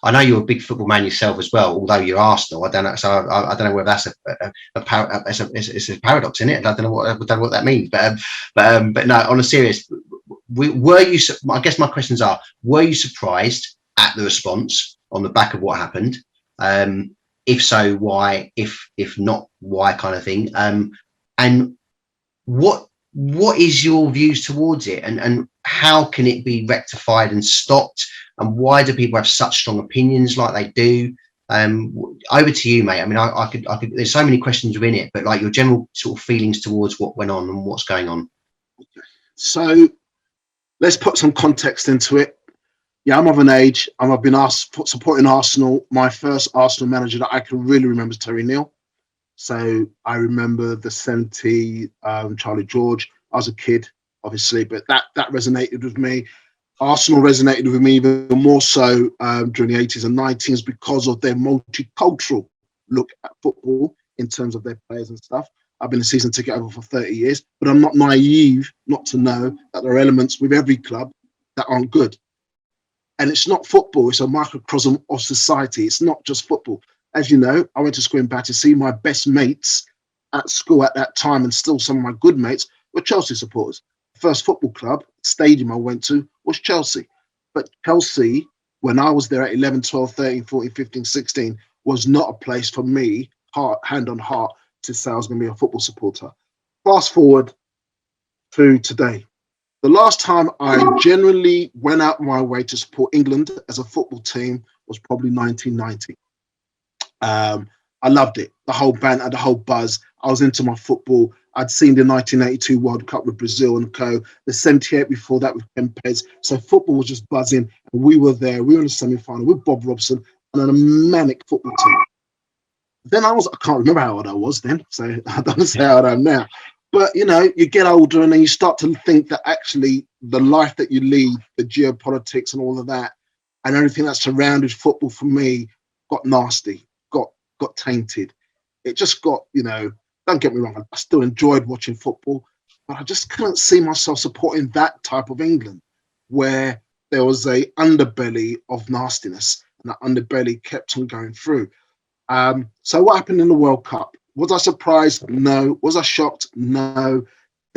I know you're a big football man yourself as well, although you're Arsenal. I don't know, so I don't know whether that's it's a paradox in it. I don't know what that means. But no, on a serious, were you? I guess my questions are: were you surprised at the response on the back of what happened? If so, why? If not, why? Kind of thing. And what is your views towards it, and how can it be rectified and stopped, and why do people have such strong opinions like they do? Over to you, mate. I mean, I could there's so many questions within it, but like your general sort of feelings towards what went on and what's going on. So let's put some context into it. Yeah, I'm of an age. I've been supporting Arsenal. My first Arsenal manager that I can really remember is Terry Neal. So I remember the 70 Charlie George. I was a kid, obviously, but that resonated with me. Arsenal resonated with me even more so during the 80s and 90s because of their multicultural look at football in terms of their players and stuff. I've been a season ticket holder for 30 years, but I'm not naive not to know that there are elements with every club that aren't good. And it's not football, it's a microcosm of society. It's not just football. As you know, I went to school in Battersea. My best mates at school at that time, and still some of my good mates, were Chelsea supporters. The first football club, stadium I went to was Chelsea. But Chelsea, when I was there at 11, 12, 13, 14, 15, 16, was not a place for me, hand on heart, to say I was going to be a football supporter. Fast forward to today. The last time I generally went out my way to support England as a football team was probably 1990. I loved it, the whole banter, the whole buzz. I was into my football. I'd seen the 1982 World Cup with Brazil and co, the 78 before that with Kempes. So football was just buzzing. And we were there. We were in the semi-final with Bob Robson and a manic football team. Then I can't remember how old I was then, so I don't say how old I am now. But, you know, you get older and then you start to think that actually the life that you lead, the geopolitics and all of that, and everything that surrounded football for me got nasty, got tainted. It just got, you know, don't get me wrong, I still enjoyed watching football, but I just couldn't see myself supporting that type of England where there was a underbelly of nastiness and that underbelly kept on going through. So what happened in the World Cup? Was I surprised? No. Was I shocked? No.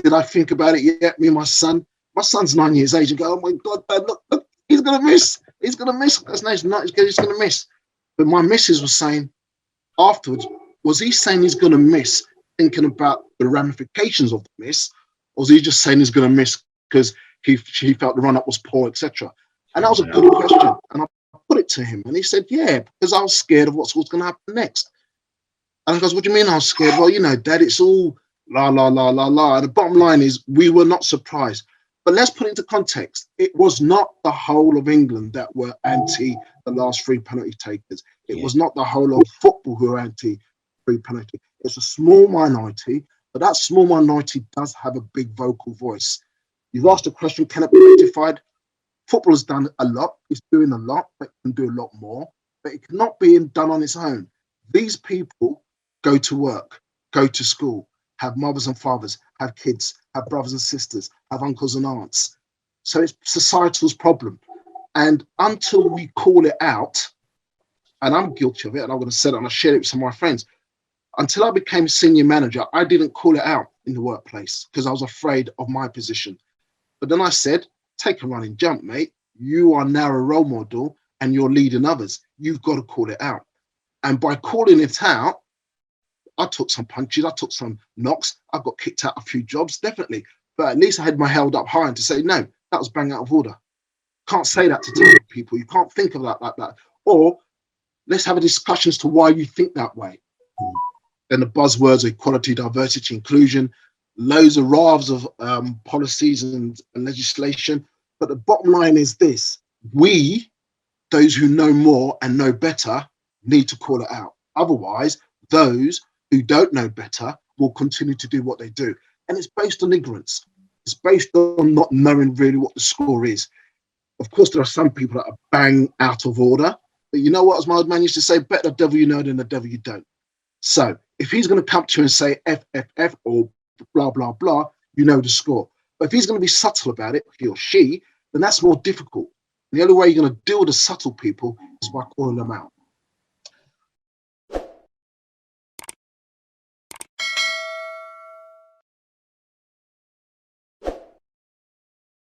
Did I think about it yet? Me and my son's 9 years age, and go, oh my God, Dad, look, he's going to miss. He's going to miss. That's nice. He's going to miss. But my missus was saying afterwards, was he saying he's going to miss, thinking about the ramifications of the miss, or was he just saying he's going to miss because he felt the run-up was poor, etc.? And that was a good question. And I put it to him, and he said, yeah, because I was scared of what's going to happen next. And I goes, what do you mean I was scared? Well, you know, Dad, it's all la, la, la, la, la. And the bottom line is we were not surprised. But let's put it into context. It was not the whole of England that were anti the last 3 penalty takers. It was not the whole of football who were anti 3 penalty. It's a small minority, but that small minority does have a big vocal voice. You've asked the question, can it be rectified? Football has done a lot. It's doing a lot, but it can do a lot more. But it cannot be done on its own. These people go to work, go to school, have mothers and fathers, have kids, have brothers and sisters, have uncles and aunts. So it's societal's problem. And until we call it out, and I'm guilty of it, and I'm going to say it and I shared it with some of my friends, until I became senior manager, I didn't call it out in the workplace because I was afraid of my position. But then I said, take a running jump, mate. You are now a role model and you're leading others. You've got to call it out. And by calling it out, I took some punches, I took some knocks, I got kicked out a few jobs, definitely. But at least I had my held up high and to say, no, that was bang out of order. Can't say that to people. You can't think of that like that. Or let's have a discussion as to why you think that way. Then the buzzwords are equality, diversity, inclusion, loads of rafts of policies and legislation. But the bottom line is this: we, those who know more and know better, need to call it out. Otherwise, those who don't know better will continue to do what they do. And it's based on ignorance. It's based on not knowing really what the score is. Of course, there are some people that are bang out of order. But you know what, as my old man used to say, better the devil you know than the devil you don't. So if he's going to come to you and say F, F, F, or blah, blah, blah, you know the score. But if he's going to be subtle about it, he or she, then that's more difficult. And the only way you're going to deal with the subtle people by calling them out.